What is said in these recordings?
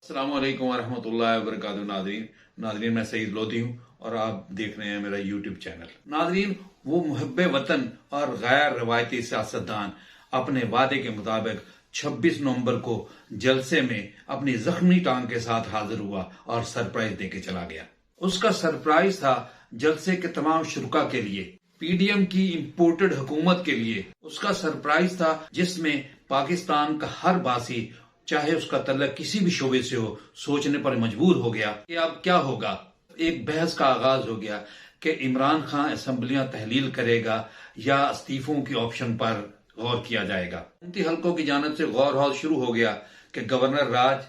अस्सलाम वालेकुम वरहमतुल्लाहि वबरकातुहू। नादरीन मैं सईद लोधी हूँ और आप देख रहे हैं मेरा यूट्यूब चैनल। नादरीन, वो मुहब्बे वतन और गैर रवायती सियासतदान अपने वादे के मुताबिक 26 नवंबर को जलसे में अपनी जख्मी टांग के साथ हाजिर हुआ और सरप्राइज देके चला गया। उसका सरप्राइज था जलसे के तमाम शुरका के लिए, पीडीएम की इंपोर्टेड हुकूमत के लिए। उसका सरप्राइज था जिसमें पाकिस्तान का हर बासी, चाहे उसका तल्लक किसी भी शोबे से हो, सोचने पर मजबूर हो गया कि अब क्या होगा। एक बहस का आगाज हो गया कि इमरान खान असेंबलियां तहलील करेगा या इस्तीफों की ऑप्शन पर गौर किया जाएगा। हुकूमती हलकों की जानिब से गौर हौल शुरू हो गया कि गवर्नर राज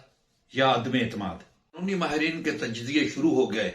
या अदम एतमाद। कानूनी माहिरीन के तजजिए शुरू हो गए।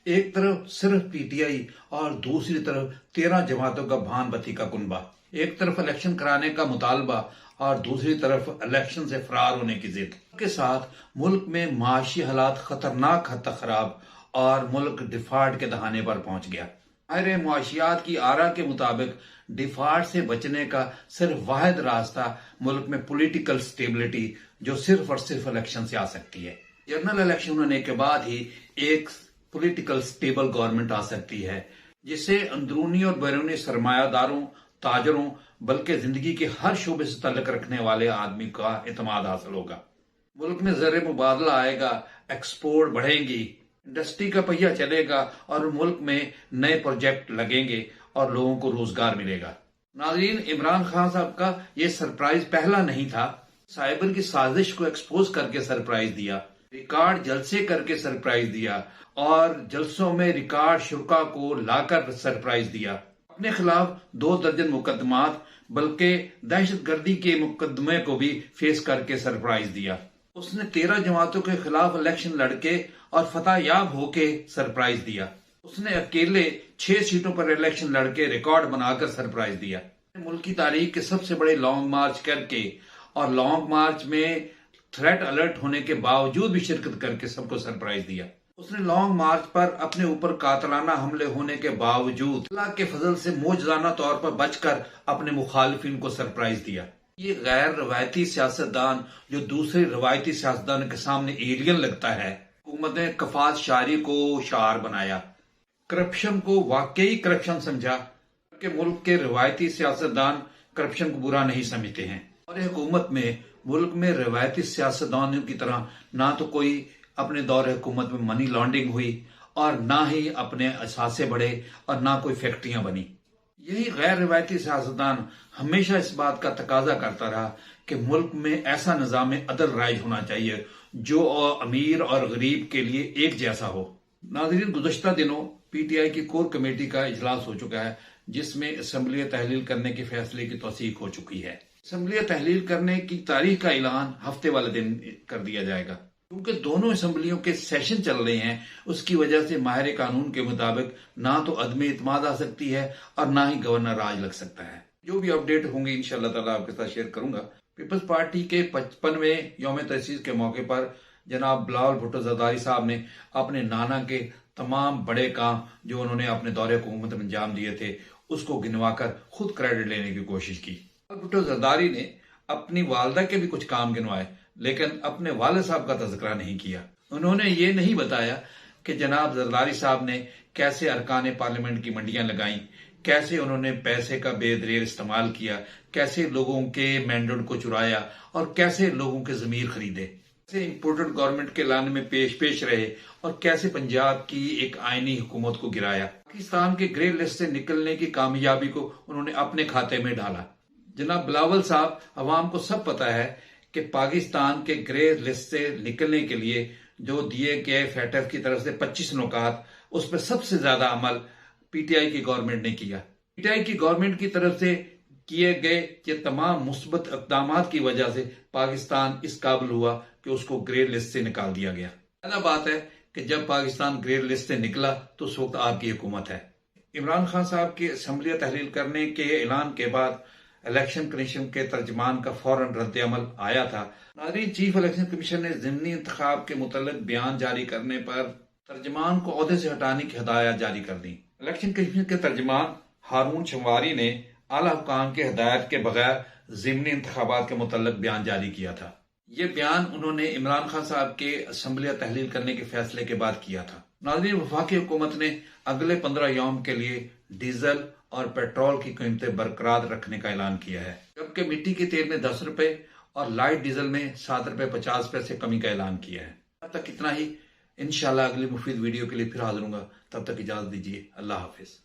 एक तरफ सिर्फ पीटीआई और दूसरी तरफ 13 जमातों का भान बती का कुनबा। एक तरफ इलेक्शन कराने का मुतालबा और दूसरी तरफ इलेक्शन से फरार होने की जिद के साथ मुल्क में माशी हालात खतरनाक हद तक खराब और मुल्क डिफॉल्ट के दहाने पर पहुंच गया। माहिर मुआशियात की आरा के मुताबिक डिफॉल्ट से बचने का सिर्फ वाहिद रास्ता मुल्क में पॉलिटिकल स्टेबिलिटी, जो सिर्फ और सिर्फ इलेक्शन से आ सकती है। जनरल इलेक्शन होने के बाद ही एक पॉलिटिकल स्टेबल गवर्नमेंट आ सकती है, जिससे अंदरूनी और बैरूनी सरमायादारों, ताजरों, बल्कि जिंदगी के हर शोबे से तल्लक रखने वाले आदमी का एतमाद हासिल होगा। मुल्क में ज़र मुबादला आएगा, एक्सपोर्ट बढ़ेगी, इंडस्ट्री का पहिया चलेगा और मुल्क में नए प्रोजेक्ट लगेंगे और लोगों को रोजगार मिलेगा। नाज़रीन, इमरान खान साहब का ये सरप्राइज पहला नहीं था। साइबर की साजिश को एक्सपोज करके सरप्राइज दिया, रिकॉर्ड जलसे करके सरप्राइज दिया और जलसों में रिकॉर्ड शुरका को लाकर सरप्राइज दिया। अपने खिलाफ 2 दर्जन मुकदमात, बल्कि दहशतगर्दी के मुकदमे को भी फेस करके सरप्राइज दिया। उसने 13 जमातों के खिलाफ इलेक्शन लड़के और फतह याब होके सरप्राइज दिया। उसने अकेले 6 सीटों पर इलेक्शन लड़के रिकॉर्ड बनाकर सरप्राइज दिया। मुल्क की तारीख के सबसे बड़े लॉन्ग मार्च करके और लॉन्ग मार्च में थ्रेट अलर्ट होने के बावजूद भी शिरकत करके सबको सरप्राइज दिया। उसने लॉन्ग मार्च पर अपने ऊपर कातलाना हमले होने के बावजूद अल्लाह के फजल से मोजदाना तौर पर बचकर अपने मुखालिफिन को सरप्राइज दिया। ये गैर रवायती सियासतदान जो दूसरे रवायती सियासतदान के सामने एलियन लगता है, हुकूमत ने कफात शारी को शार बनाया, करप्शन को वाकई करप्शन समझा कि मुल्क के रवायती सियासतदान करप्शन को बुरा नहीं समझते हैं। और हुकूमत में मुल्क में रवायती सियासतदानों की तरह ना तो कोई अपने दौर हुकूमत में मनी लॉन्ड्रिंग हुई और ना ही अपने असासे बढ़े और ना कोई फैक्ट्रियां बनी। यही गैर रवायती सियासतदान हमेशा इस बात का तकाजा करता रहा कि मुल्क में ऐसा निजाम अदल राइज होना चाहिए जो अमीर और गरीब के लिए एक जैसा हो। नाज़रीन, गुज़श्ता दिनों पीटीआई की कोर कमेटी का इजलास हो चुका है, जिसमें असम्बलियां तहलील करने के फैसले की तौसीक हो चुकी है। असम्बलियां तहलील करने की तारीख का ऐलान हफ्ते वाले दिन कर दिया जाएगा। क्योंकि दोनों असम्बलियों के सेशन चल रहे हैं, उसकी वजह से माहिर कानून के मुताबिक ना तो अदम एतमाद आ सकती है और ना ही गवर्नर राज लग सकता है। जो भी अपडेट होंगे इंशाअल्लाह ताला आपके साथ शेयर करूंगा। पीपल्स पार्टी के 55वें यौम तसीस के मौके पर जनाब बिलावल भुट्टो जरदारी साहब ने अपने नाना के तमाम बड़े काम जो उन्होंने अपने दौरे हुकूमत में अंजाम दिए थे, उसको गिनवाकर खुद क्रेडिट लेने की कोशिश की। भुट्टो जरदारी ने अपनी वालदा के भी कुछ काम गिनवाए, लेकिन अपने वालिद साहब का तज़किरा नहीं किया। उन्होंने ये नहीं बताया कि जनाब जरदारी साहब ने कैसे अरकान पार्लियामेंट की मंडियां लगाई, कैसे उन्होंने पैसे का बेदरेर इस्तेमाल किया, कैसे लोगों के मैंडेट को चुराया और कैसे लोगों के जमीर खरीदे, कैसे इंपोर्टेड गवर्नमेंट के लाने में पेश रहे और कैसे पंजाब की एक आईनी हुकूमत को गिराया। पाकिस्तान के ग्रे लिस्ट से निकलने की कामयाबी को उन्होंने अपने खाते में डाला। जनाब बिलावल साहब, अवाम को सब पता है कि पाकिस्तान के ग्रे लिस्ट से निकलने के लिए जो दिए गए फैटफ की तरफ से 25 नुकात, उस पर सबसे ज्यादा अमल पीटीआई की गवर्नमेंट ने किया। पीटीआई की गवर्नमेंट की तरफ से किए गए ये तमाम मुस्बत इक़दाम की वजह से पाकिस्तान इस काबिल हुआ कि उसको ग्रे लिस्ट से निकाल दिया गया। पहला बात है कि जब पाकिस्तान ग्रे लिस्ट से निकला तो उस वक्त आपकी हुकूमत है। इमरान खान साहब की असम्बलियां तहलील करने के ऐलान के बाद इलेक्शन कमीशन के तर्जमान का फौरन रद्द अमल आया था। नाज़रीन, चीफ इलेक्शन कमीशन ने ज़िमनी इंतखाब के मुतल्लिक बयान जारी करने पर तर्जमान को ओहदे से हटाने की हिदायत जारी कर दी। इलेक्शन कमीशन के तर्जमान हारून शमवारी ने आला हुकाम के हिदायत के बगैर ज़िमनी इंतखाबात के मुतल्लिक बयान जारी किया था। ये बयान उन्होंने इमरान खान साहब के असम्बलिया तहलील करने के फैसले के बाद किया था। नाज़रीन, वफाकी हुकूमत ने अगले 15 यौम के लिए डीजल और पेट्रोल की कीमतें बरकरार रखने का ऐलान किया है, जबकि मिट्टी के तेल में 10 रुपए और लाइट डीजल में 7 रुपए 50 पैसे कमी का ऐलान किया है। तब तक इतना ही। इंशाल्लाह अगली मुफीद वीडियो के लिए फिर हाजिर हूंगा। तब तक इजाजत दीजिए। अल्लाह हाफिज।